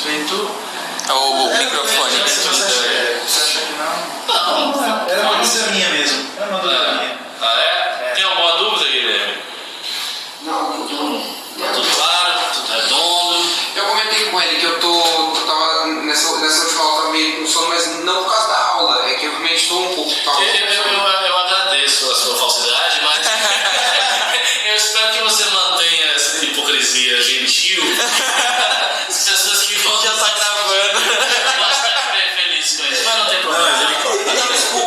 respeito o microfone. Você acha que não? Não, era uma dúvida minha mesmo. Era uma dúvida minha. Ah, é? Tem alguma dúvida, Guilherme? Não, Tudo claro, tudo redondo. eu comentei com ele que eu tava nessa última aula, tava meio com sono, mas não por causa da aula, é que eu realmente estou um pouco. Eu agradeço a sua falsidade, mas eu espero que você mantenha essa hipocrisia gentil. As pessoas que vão Já tá gravando. vão estar felizes com isso, mas não tem problema.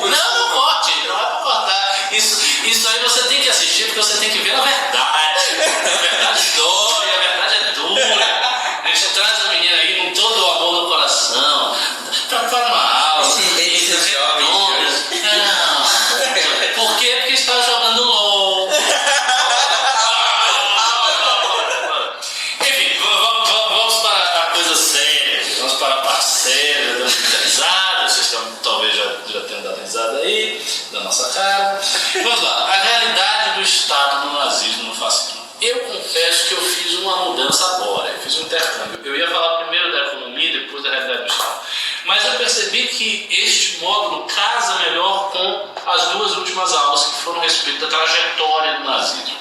Não corte, não é pra cortar. Isso aí você tem que assistir porque você tem que ver a verdade. A verdade dói, a verdade é dura. A gente traz a menina aí com todo o amor no coração para uma aula. Esses jovens. Não. Por quê? Porque está jogando LOL. Enfim, vamos para a coisa séria. Vamos para a parte séria, dando muita risada. Vocês talvez já tenham dado risada aí, da nossa cara. Vamos lá. A realidade do Estado no nazismo, no fascismo. Eu confesso que eu fiz uma mudança agora, eu fiz um intercâmbio. Eu ia falar primeiro da economia e depois da realidade do Estado. Mas eu percebi que este módulo casa melhor com as duas últimas aulas que foram a respeito da trajetória do nazismo.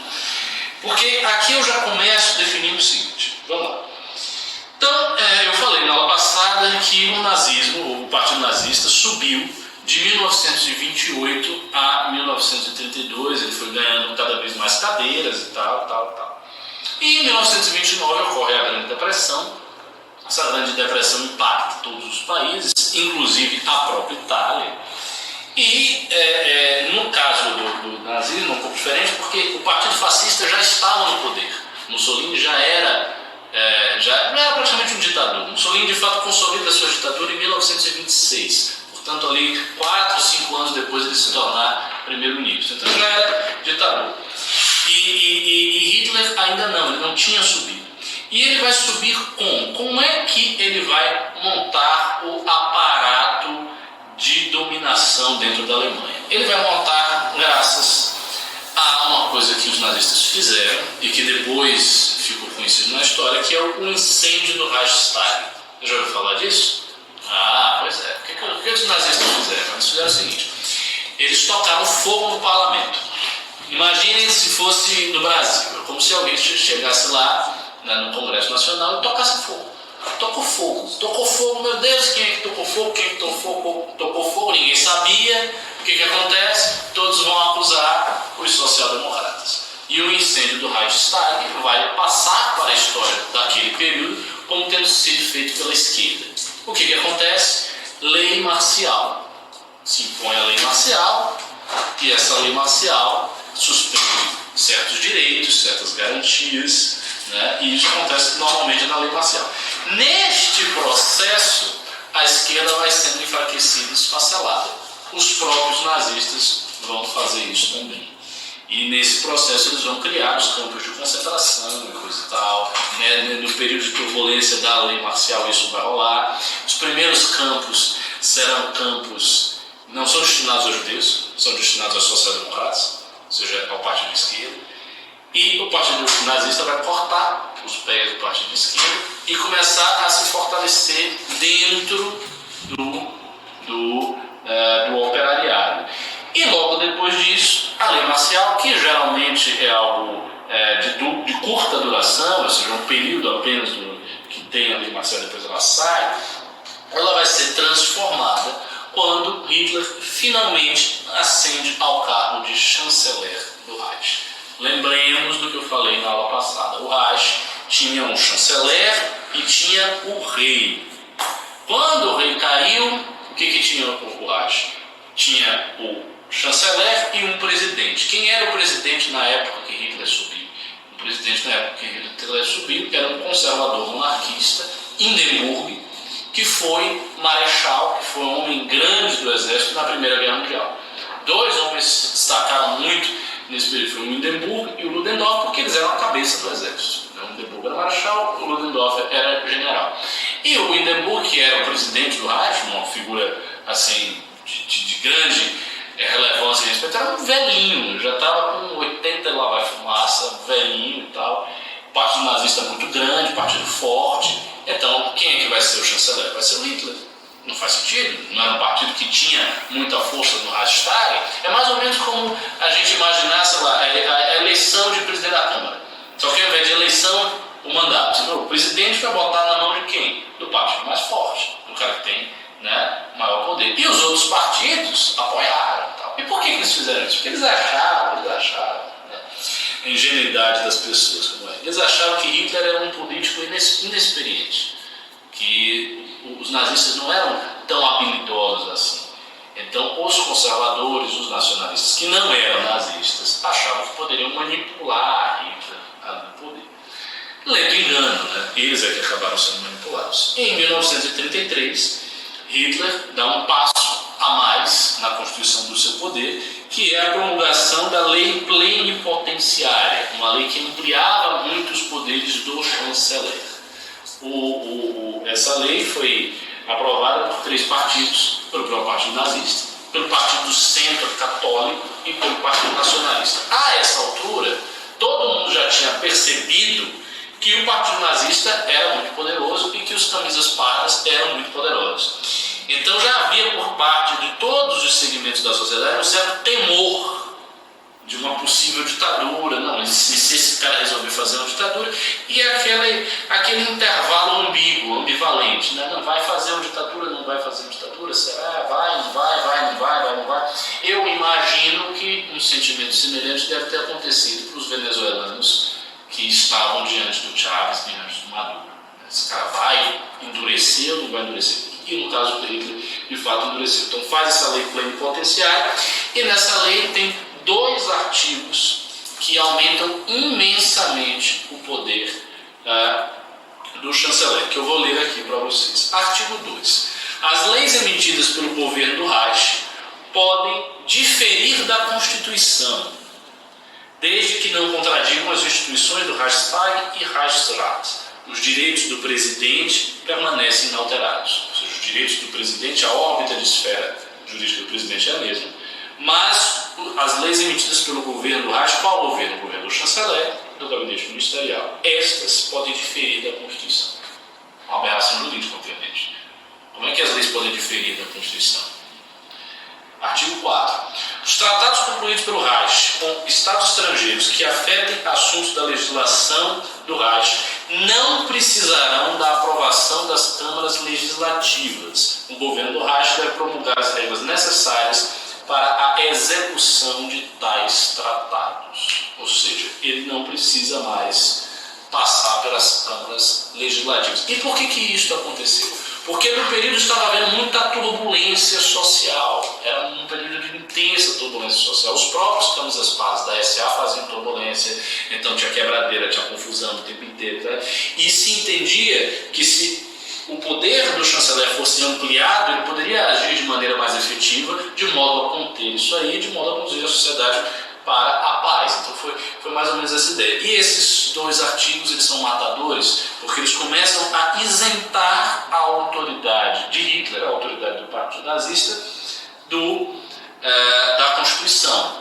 Porque aqui eu já começo definindo o seguinte, vamos lá. Então, eu falei na aula passada que o nazismo, o Partido Nazista, subiu de 1928 a 1932, ele foi ganhando cada vez mais cadeiras e tal. E em 1929 ocorre a Grande Depressão. Essa Grande Depressão impacta todos os países, inclusive a própria Itália. E no caso do nazismo é um pouco diferente, porque o Partido Fascista já estava no poder. Mussolini já era praticamente um ditador. Mussolini de fato consolida a sua ditadura em 1926. Portanto, ali 4, 5 anos depois de se tornar primeiro-ministro. Então já era ditador. E Hitler ainda não, ele não tinha subido. E ele vai subir como? Como é que ele vai montar o aparato de dominação dentro da Alemanha? Ele vai montar graças a uma coisa que os nazistas fizeram e que depois ficou conhecido na história, que é o incêndio do Reichstag. Você já ouviu falar disso? Ah, pois é. O que os nazistas fizeram? Eles fizeram o seguinte: eles tocaram fogo no parlamento. Imaginem se fosse no Brasil. É como se alguém chegasse lá no Congresso Nacional e tocasse fogo. Tocou fogo, meu Deus, quem é que tocou fogo? Quem é que tocou fogo? Ninguém sabia. O que acontece? Todos vão acusar os social-democratas. E o incêndio do Reichstag vai passar para a história daquele período como tendo sido feito pela esquerda. O que acontece? Lei marcial. Se impõe a lei marcial e essa lei marcial suspende certos direitos, certas garantias, né? E isso acontece normalmente na lei marcial. Neste processo, a esquerda vai sendo enfraquecida e esfacelada. Os próprios nazistas vão fazer isso também. E nesse processo eles vão criar os campos de concentração e coisa e tal, né? No período de turbulência da lei marcial isso vai rolar. Os primeiros campos serão campos, não são destinados aos judeus, são destinados aos social-democratas, ou seja, ao partido de esquerda. E o partido nazista vai cortar os pés do partido de esquerda e começar a se fortalecer dentro do operariado. E logo depois disso, a lei marcial, que geralmente é algo de curta duração, ou seja, um período apenas que tem a lei marcial, depois ela sai, ela vai ser transformada quando Hitler finalmente ascende ao cargo de chanceler do Reich. Lembremos do que eu falei na aula passada. O Reich tinha um chanceler e tinha o rei. Quando o rei caiu, o que tinha o Reich? Tinha o chanceler e um presidente. Quem era o presidente na época que Hitler subiu? O presidente na época que Hitler subiu era um conservador monarquista, Hindenburg, que foi marechal, que foi um homem grande do exército na Primeira Guerra Mundial. Dois homens se destacaram muito nesse período, foi o Hindenburg e o Ludendorff, porque eles eram a cabeça do exército. O Hindenburg era marechal, o Ludendorff era general. E o Hindenburg, que era o presidente do Reich, uma figura assim de grande relevância e respeito, era um velhinho, já estava com 80 lá vai fumaça, velhinho e tal. Partido nazista muito grande, partido forte. Então, quem é que vai ser o chanceler? Vai ser o Hitler. Não faz sentido, não era um partido que tinha muita força no Reichstag. É mais ou menos como a gente imaginar, sei lá, a eleição de presidente da Câmara. Só que ao invés de eleição, o mandato. O presidente vai botar na mão de quem? Do partido mais forte, do cara que tem, né, maior poder. E os outros partidos apoiaram. Tal. E por que eles fizeram isso? Porque eles acharam, né, a ingenuidade das pessoas. Como é. Eles acharam que Hitler era um político inexperiente, que os nazistas não eram tão habilidosos assim. Então, os conservadores, os nacionalistas, que não eram nazistas, achavam que poderiam manipular Hitler no poder. Lendo engano, né? Eles é que acabaram sendo manipulados. Em 1933, Hitler dá um passo a mais na constituição do seu poder, que é a promulgação da lei plenipotenciária, uma lei que ampliava muito os poderes do chanceler. Essa lei foi aprovada por 3 partidos, pelo próprio Partido Nazista, pelo Partido do Centro Católico e pelo Partido Nacionalista. A essa altura, todo mundo já tinha percebido que o Partido Nazista era muito poderoso e que os camisas pardas eram muito poderosos. Então já havia por parte de todos os segmentos da sociedade um certo temor de uma possível ditadura. Não, se esse cara resolver fazer uma ditadura, e aquele intervalo ambíguo, ambivalente, né? Não vai fazer uma ditadura, não vai fazer uma ditadura, será? Vai, não vai, vai, não vai, vai, não vai. Eu imagino que um sentimento semelhante deve ter acontecido para os venezuelanos que estavam diante do Chávez, diante do Maduro. Esse cara vai endurecer ou não vai endurecer? E no caso do Hitler, de fato, endureceu. Então faz essa lei plenipotenciária, e nessa lei tem 2 artigos que aumentam imensamente o poder do chanceler, que eu vou ler aqui para vocês. Artigo 2. As leis emitidas pelo governo do Reich podem diferir da Constituição, desde que não contradigam as instituições do Reichstag e Reichsrat. Os direitos do presidente permanecem inalterados. Ou seja, os direitos do presidente, a órbita de esfera jurídica do presidente é a mesma, mas as leis emitidas pelo governo do Reich, qual governo? O governo do chanceler, do gabinete ministerial. Estas podem diferir da Constituição. Uma aberração jurídica, obviamente. Como é que as leis podem diferir da Constituição? Artigo 4. Os tratados concluídos pelo Reich com estados estrangeiros que afetem assuntos da legislação do Reich não precisarão da aprovação das câmaras legislativas. O governo do Reich deve promulgar as regras necessárias para a execução de tais tratados. Ou seja, ele não precisa mais passar pelas câmaras legislativas. E por que isso aconteceu? Porque no período estava havendo muita turbulência social. Era um período de intensa turbulência social. Os próprios camisas pardas da SA faziam turbulência, então tinha quebradeira, tinha confusão o tempo inteiro. Tá? E se entendia que se o poder do chanceler fosse ampliado, ele poderia agir de maneira mais efetiva, de modo a conter isso aí, de modo a conduzir a sociedade para a paz. Então foi mais ou menos essa ideia. E esses 2 artigos, eles são matadores, porque eles começam a isentar a autoridade de Hitler, a autoridade do Partido Nazista, da Constituição.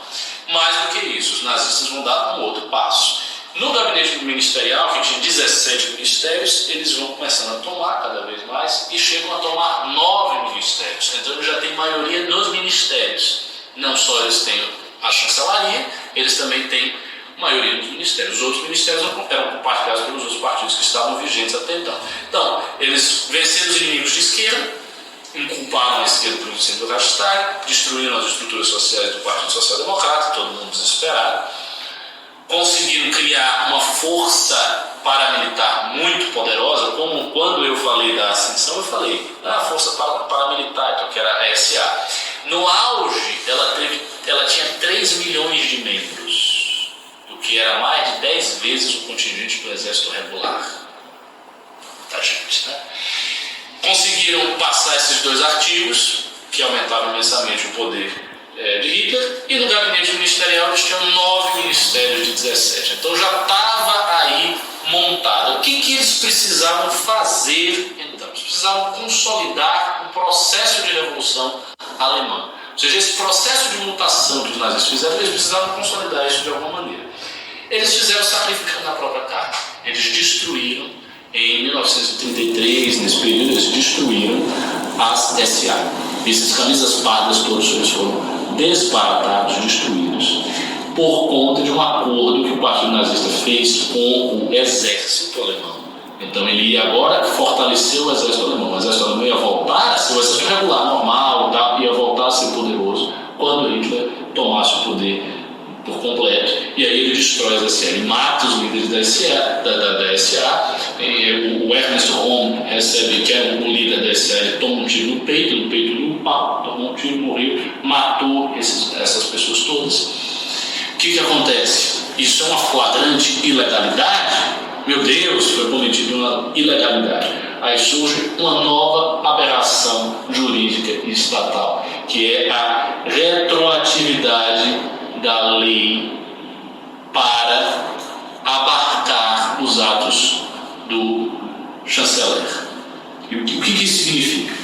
Mais do que isso, os nazistas vão dar um outro passo. No gabinete ministerial, que tinha 17 ministérios, eles vão começando a tomar cada vez mais e chegam a tomar 9 ministérios. Então eles já têm maioria nos ministérios. Não só eles têm a chancelaria, eles também têm maioria nos ministérios. Os outros ministérios eram compartilhados pelos outros partidos que estavam vigentes até então. Então, eles venceram os inimigos de esquerda, inculparam a esquerda pelo incêndio do Reichstag, destruíram as estruturas sociais do Partido Social Democrata, todo mundo desesperado, conseguiram criar uma força paramilitar muito poderosa, como quando eu falei da ascensão, eu falei, a força paramilitar, então, que era a SA. No auge, ela tinha 3 milhões de membros, o que era mais de 10 vezes o contingente do exército regular. Tá, gente, né? Conseguiram passar esses 2 artigos, que aumentavam imensamente o poder de Hitler, e no gabinete ministerial eles tinham 9 ministérios de 17. Então já estava aí montado. O que eles precisavam fazer então? Eles precisavam consolidar o processo de revolução alemã. Ou seja, esse processo de mutação que os nazistas fizeram, eles precisavam consolidar isso de alguma maneira. Eles fizeram sacrificando a própria carne. Eles destruíram Em 1933, nesse período, eles destruíram as SA. Esses camisas pardas todos eles foram desbaratados, destruídos, por conta de um acordo que o Partido Nazista fez com o exército alemão. Então ele ia agora fortalecer o exército alemão. O exército alemão ia voltar a ser o exército regular, normal, tá? Ia voltar a ser poderoso quando Hitler tomasse o poder por completo. E aí ele destrói as SA, ele mata os líderes da SA. O Ernest Röhm recebe, que é o líder da SA, ele toma um tiro no peito do pau, tomou um tiro, morreu, matou essas pessoas todas. O que acontece? Isso é uma flagrante ilegalidade? Meu Deus, foi cometido uma ilegalidade. Aí surge uma nova aberração jurídica e estatal, que é a retroatividade da lei para abarcar os atos do chanceler. E o que isso significa?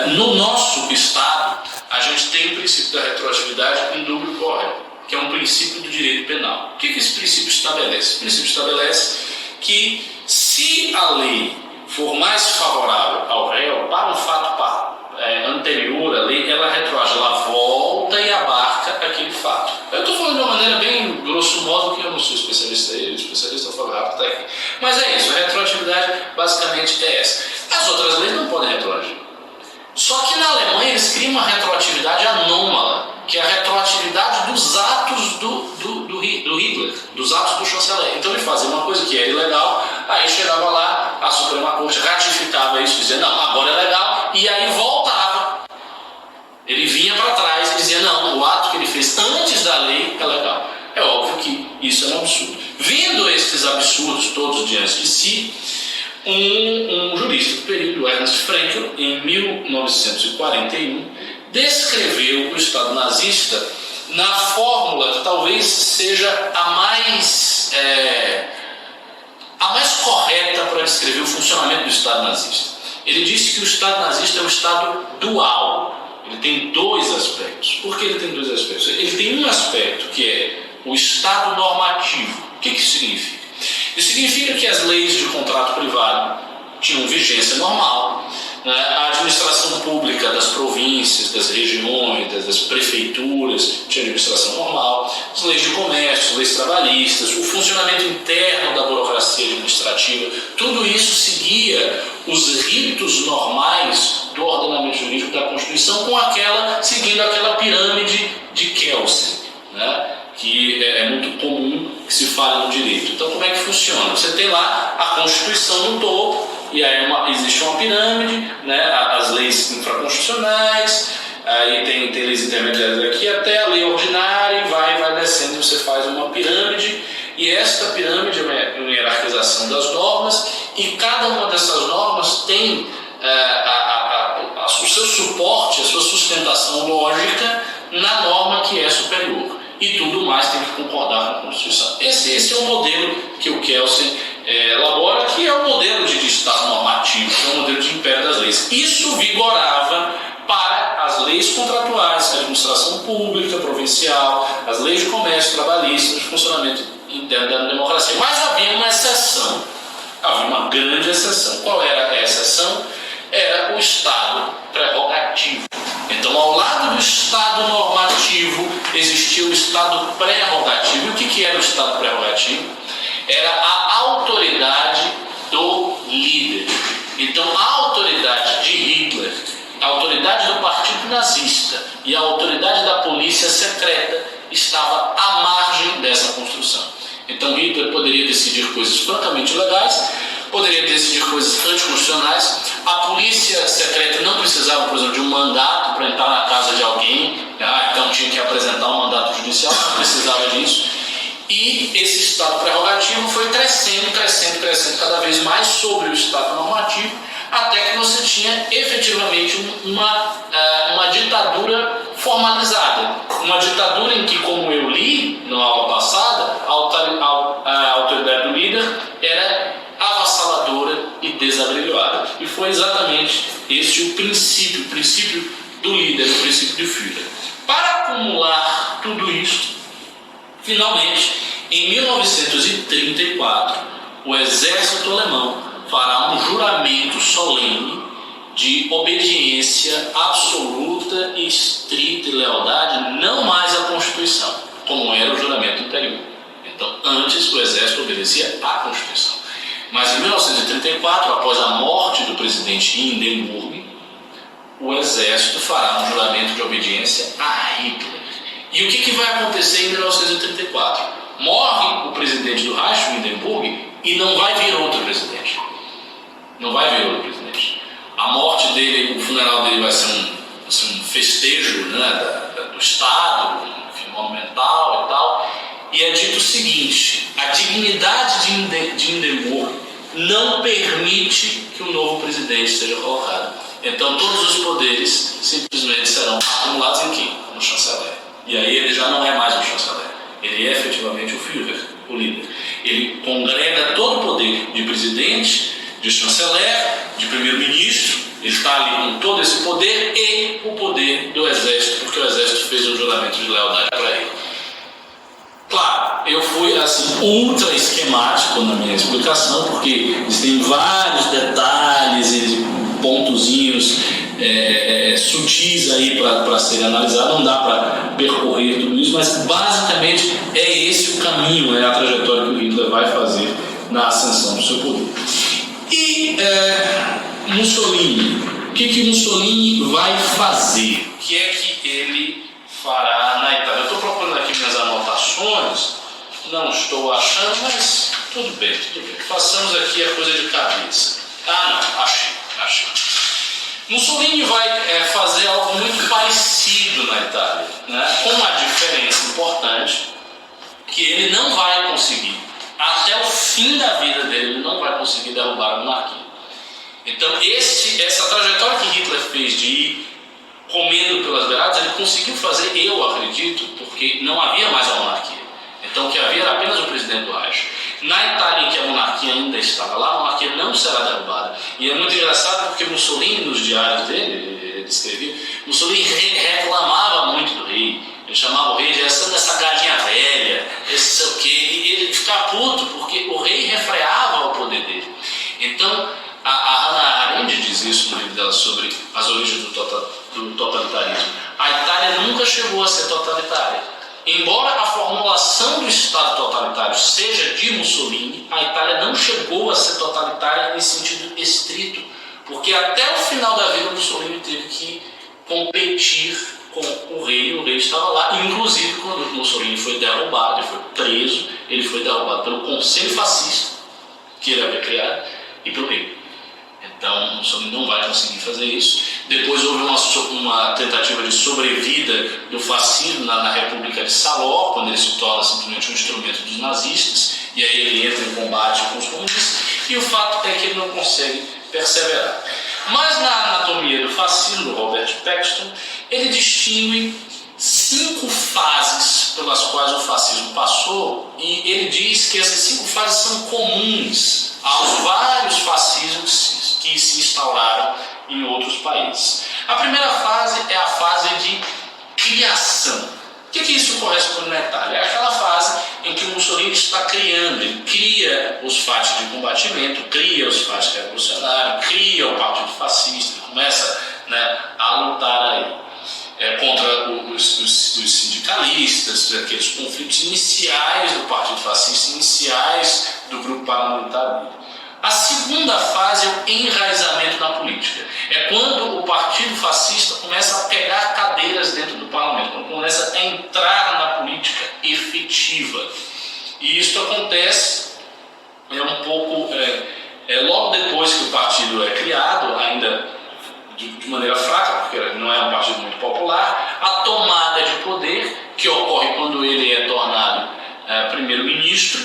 No nosso Estado, a gente tem o princípio da retroatividade em dúvida correta, que é um princípio do direito penal. O que esse princípio estabelece? O princípio estabelece que se a lei for mais favorável ao réu para um fato anterior à lei, ela retroage, ela volta e abarca aquele fato. Eu estou falando de uma maneira bem grosso modo, que eu não sou especialista aí, eu falo rápido, tá aqui. Mas é isso, a retroatividade basicamente é essa. As outras leis não podem retroagir. Só que na Alemanha eles criam uma retroatividade anômala, que é a retroatividade dos atos do Hitler, dos atos do chanceler. Então ele fazia uma coisa que era ilegal, aí chegava lá, a Suprema Corte ratificava isso, dizia, não, agora é legal, e aí voltava. Ele vinha para trás e dizia, não, o ato que ele fez antes da lei é legal. É óbvio que isso é um absurdo. Vendo esses absurdos todos diante de si, um jurista do período, Ernst Fraenkel, em 1941, descreveu o Estado nazista na fórmula que talvez seja a mais correta para descrever o funcionamento do Estado nazista. Ele disse que o Estado nazista é um Estado dual. Ele tem dois aspectos. Por que ele tem dois aspectos? Ele tem um aspecto que é o Estado normativo. O que isso significa? Isso significa que as leis de contrato privado tinham vigência normal. A administração pública das províncias, das regiões, das prefeituras tinha administração normal, as leis de comércio, as leis trabalhistas, o funcionamento interno da burocracia administrativa, tudo isso seguia os ritos normais do ordenamento jurídico da Constituição, seguindo aquela pirâmide de Kelsen, né? Que é muito comum que se fale no direito. Então, como é que funciona? Você tem lá a Constituição no topo, e aí existe uma pirâmide, né? As leis infraconstitucionais, aí tem leis intermediárias aqui, até a lei ordinária, e vai descendo, e você faz uma pirâmide, e esta pirâmide é uma hierarquização das normas, e cada uma dessas normas tem o seu suporte, a sua sustentação lógica na norma que é superior. E tudo mais tem que concordar com a Constituição. Esse é o modelo que o Kelsen elabora, que é o modelo de Estado normativo, que é o modelo de império das leis. Isso vigorava para as leis contratuais, a administração pública, provincial, as leis de comércio, trabalhista, de funcionamento interno da democracia. Mas havia uma exceção, havia uma grande exceção. Qual era a exceção? Era o Estado prerrogativo. Então, ao lado do Estado normativo, existia o Estado prerrogativo. E o que era o Estado prerrogativo? Era a autoridade do líder. Então, a autoridade de Hitler, a autoridade do Partido Nazista e a autoridade da polícia secreta estava à margem dessa construção. Então, Hitler poderia decidir coisas francamente ilegais, poderia decidir coisas anticonstitucionais. A polícia secreta não precisava, por exemplo, de um mandato para entrar na casa de alguém, então tinha que apresentar um mandato judicial, não precisava disso. E esse Estado prerrogativo foi crescendo cada vez mais sobre o Estado normativo, até que você tinha efetivamente uma ditadura formalizada. Uma ditadura em que, como eu li na aula passada, a autoridade do líder era avassaladora e desabreviada. E foi exatamente este o princípio do líder, o princípio de Führer. Para acumular tudo isso, finalmente, em 1934, o exército alemão fará um juramento solene de obediência absoluta, estrita e lealdade, não mais à Constituição, como era o juramento anterior. Então, antes o exército obedecia à Constituição. Mas em 1934, após a morte do presidente Hindenburg, o exército fará um juramento de obediência a Hitler. E o que vai acontecer em 1934? Morre o presidente do Reich, Hindenburg, e não vai vir outro presidente. Não vai vir outro presidente. A morte dele, o funeral dele vai ser um festejo, né, do Estado, enfim, monumental e tal. E é dito o seguinte: a dignidade de Hindenburg não permite que um novo presidente seja colocado. Então todos os poderes simplesmente serão acumulados em quem? No chanceler. E aí ele já não é mais o chanceler. Ele é efetivamente o Führer, o líder. Ele congrega todo o poder de presidente, de chanceler, de primeiro-ministro. Ele está ali com todo esse poder e o poder do exército, porque o exército fez um juramento de lealdade para ele. Claro, eu fui assim ultra esquemático na minha explicação, porque existem vários detalhes e pontozinhos sutis aí para serem analisados. Não dá para percorrer tudo isso, mas basicamente é esse o caminho, é a trajetória que o Hitler vai fazer na ascensão do seu poder. E Mussolini, o que Mussolini vai fazer? O que é que ele fará na Itália? Eu estou procurando aqui minhas anotações, não estou achando, mas tudo bem. Façamos aqui a coisa de cabeça. Não, achei. Mussolini vai fazer algo muito parecido na Itália, né? Com uma diferença importante, que ele não vai conseguir, até o fim da vida dele, ele não vai conseguir derrubar a monarquia. Então essa trajetória que Hitler fez de ir comendo pelas beiradas, ele conseguiu fazer, eu acredito, porque não havia mais a monarquia. Então o que havia era apenas o presidente do Reich. Na Itália, em que a monarquia ainda estava lá, a monarquia não será derrubada. E é muito engraçado porque Mussolini, nos diários dele, ele escrevia, Mussolini reclamava muito do rei. Ele chamava o rei de essa galinha velha, esse sei o quê. E ele ficava puto porque o rei refreava o poder dele. Então, a Hannah Arendt diz isso no livro dela sobre as origens do totalitarismo. A Itália nunca chegou a ser totalitária. Embora a formulação do Estado totalitário seja de Mussolini, a Itália não chegou a ser totalitária em sentido estrito, porque até o final da vida Mussolini teve que competir com o rei estava lá. Inclusive, quando Mussolini foi derrubado, ele foi preso, ele foi derrubado pelo Conselho Fascista, que ele havia criado, e pelo rei. Então, Mussolini não vai conseguir fazer isso. Depois houve uma tentativa de sobrevida do fascismo na República de Saló, quando ele se torna simplesmente um instrumento dos nazistas, e aí ele entra em combate com os comunistas, e o fato é que ele não consegue perseverar. Mas na Anatomia do Fascismo, do Robert Paxton, ele distingue 5 fases pelas quais o fascismo passou, e ele diz que essas 5 fases são comuns aos vários fascismos que se instauraram em outros países. A primeira fase é a fase de criação. O que isso corresponde na Itália? É aquela fase em que o Mussolini está criando, ele cria os fatos de combatimento, cria os fatos revolucionários, cria o Partido Fascista, ele começa, né, a lutar aí contra os sindicalistas, aqueles conflitos iniciais do Partido Fascista, iniciais do grupo paramilitar dele. A segunda fase é o enraizamento na política. É quando o Partido Fascista começa a pegar cadeiras dentro do parlamento, quando começa a entrar na política efetiva. E isso acontece um pouco logo depois que o partido é criado, ainda de maneira fraca, porque não é um partido muito popular. A tomada de poder, que ocorre quando ele é tornado primeiro-ministro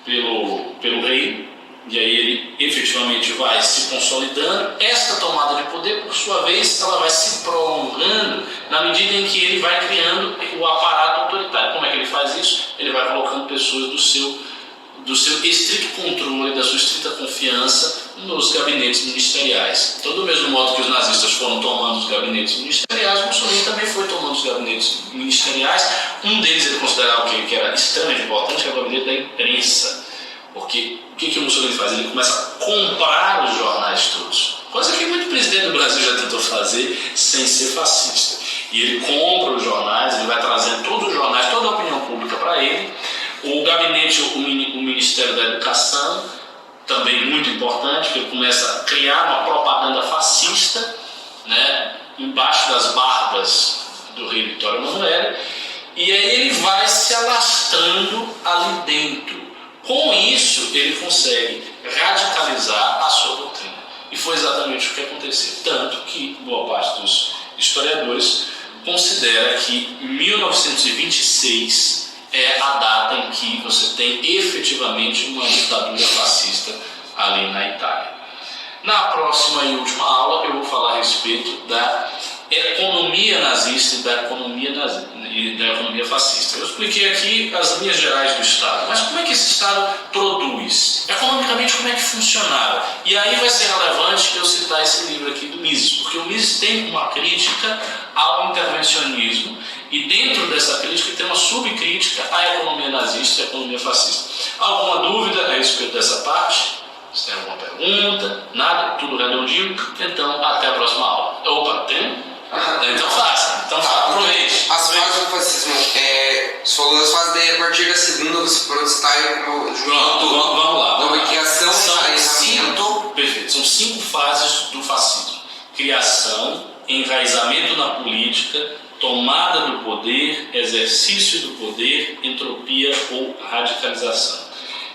pelo rei, e aí ele efetivamente vai se consolidando. Esta tomada de poder, por sua vez, ela vai se prolongando na medida em que ele vai criando o aparato autoritário. Como é que ele faz isso? Ele vai colocando pessoas do seu estrito controle, da sua estrita confiança nos gabinetes ministeriais. Então, do mesmo modo que os nazistas foram tomando os gabinetes ministeriais, Mussolini também foi tomando os gabinetes ministeriais. Um deles ele considerava que era extremamente importante, que era o gabinete da imprensa. Porque o que o Mussolini faz? Ele começa a comprar os jornais todos. Coisa que muito presidente do Brasil já tentou fazer sem ser fascista. E ele compra os jornais, ele vai trazendo todos os jornais, toda a opinião pública para ele. O gabinete, o Ministério da Educação, também muito importante, porque ele começa a criar uma propaganda fascista, né, embaixo das barbas do rei Vitório Emanuele, e aí ele vai se alastrando ali dentro. Com isso, ele consegue radicalizar a sua doutrina. E foi exatamente o que aconteceu. Tanto que boa parte dos historiadores considera que 1926 é a data em que você tem efetivamente uma ditadura fascista ali na Itália. Na próxima e última aula eu vou falar a respeito da economia nazista e da economia fascista. Eu expliquei aqui as linhas gerais do Estado, mas como é que esse Estado produz? Economicamente, como é que funcionava? E aí vai ser relevante eu citar esse livro aqui do Mises, porque o Mises tem uma crítica ao intervencionismo e dentro dessa crítica tem uma subcrítica à economia nazista e à economia fascista. Alguma dúvida a respeito dessa parte? Se tem alguma pergunta? Nada? Tudo redondinho? Então, até a próxima aula. Opa, tem? Então faça. Então aproveite. As fases do fascismo, você falou das fases, daí a partir da segunda você está junto. Vamos lá. Então, criação, perfeito. São 5 fases do fascismo: criação, enraizamento na política, tomada do poder, exercício do poder, entropia ou radicalização.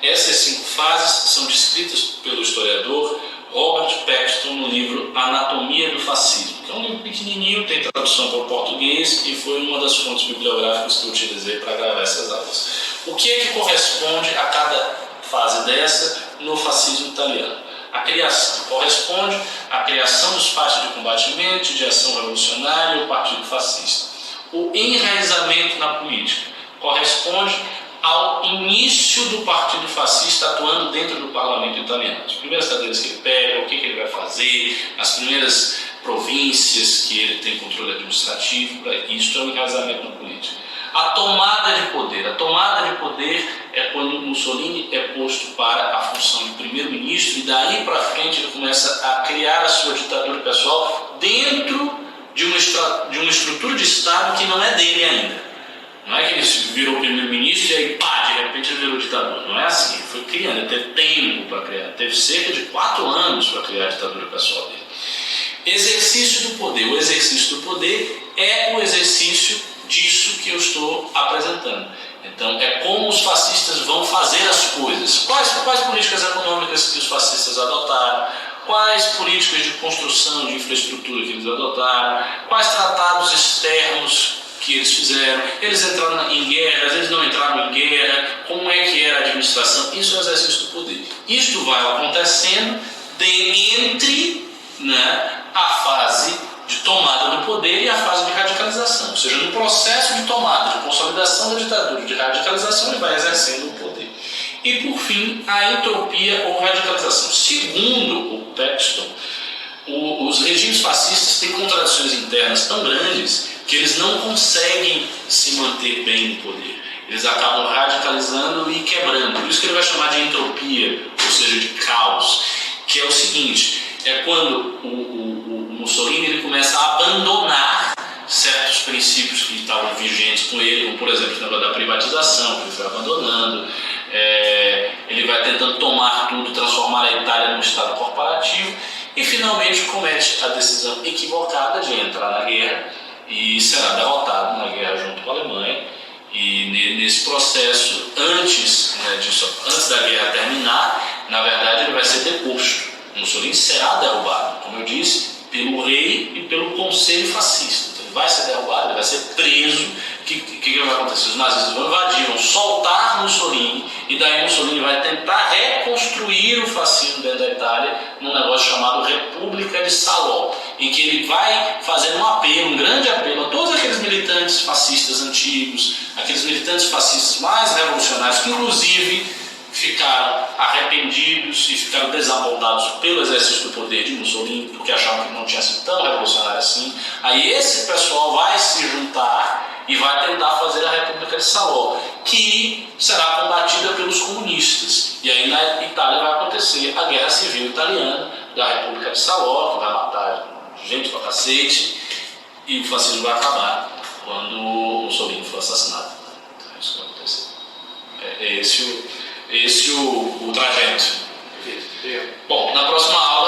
Essas 5 fases são descritas pelo historiador Robert Paxton no livro Anatomia do Fascismo, que é um livro pequenininho, tem tradução para o português e foi uma das fontes bibliográficas que eu utilizei para gravar essas aulas. O que é que corresponde a cada fase dessa no fascismo italiano? A criação corresponde à criação dos partidos de combatimento, de ação revolucionária e o partido fascista. O enraizamento na política corresponde ao início do partido fascista atuando dentro do parlamento italiano. As primeiras cadeiras que ele pega, o que ele vai fazer, as primeiras províncias que ele tem controle administrativo, isso é o enraizamento na política. A tomada de poder. A tomada de poder é quando Mussolini é posto para a função de primeiro-ministro e daí para frente ele começa a criar a sua ditadura pessoal dentro de uma estrutura de Estado que não é dele ainda. Não é que ele virou primeiro-ministro e aí, pá, de repente ele virou ditador. Não é assim. Ele foi criando, ele teve tempo para criar. Teve cerca de 4 anos para criar a ditadura pessoal dele. Exercício do poder. O exercício do poder é o exercício disso que eu estou apresentando. Então, é como os fascistas vão fazer as coisas. Quais políticas econômicas que os fascistas adotaram? Quais políticas de construção de infraestrutura que eles adotaram? Quais tratados externos que eles fizeram? Eles entraram em guerras, eles não entraram em guerra, como é que era a administração? Isso é o exercício do poder. Isto vai acontecendo entre a fase de tomada do poder e a fase de radicalização. Ou seja, no processo de tomada, de consolidação da ditadura, de radicalização, ele vai exercendo o poder. E, por fim, a entropia ou radicalização. Segundo o Paxton, os regimes fascistas têm contradições internas tão grandes que eles não conseguem se manter bem no poder. Eles acabam radicalizando e quebrando. Por isso que ele vai chamar de entropia, ou seja, de caos, que é o seguinte: é quando o Mussolini ele começa a abandonar certos princípios que estavam vigentes com ele, como por exemplo o negócio da privatização, que ele foi abandonando. Ele vai tentando tomar tudo, transformar a Itália num estado corporativo e finalmente comete a decisão equivocada de entrar na guerra e será derrotado na guerra junto com a Alemanha. E nesse processo, antes da guerra terminar, na verdade ele vai ser deposto. Mussolini será derrubado, como eu disse, pelo rei e pelo conselho fascista. Então, ele vai ser derrubado, ele vai ser preso. O que vai acontecer? Os nazistas vão invadir, vão soltar Mussolini, e daí Mussolini vai tentar reconstruir o fascismo dentro da Itália num negócio chamado República de Salò, em que ele vai fazer um grande apelo a todos aqueles militantes fascistas antigos, aqueles militantes fascistas mais revolucionários, que inclusive ficaram arrependidos e ficaram desapontados pelo exercício do poder de Mussolini, porque achavam que não tinha sido tão revolucionário assim. Aí esse pessoal vai se juntar e vai tentar fazer a República de Salò, que será combatida pelos comunistas. E aí na Itália vai acontecer a Guerra Civil Italiana, da República de Saló, que vai matar gente pra cacete, e o fascismo vai acabar quando o Mussolini for assassinado. Então é isso que vai acontecer. É esse o trajeto. Bom, na próxima aula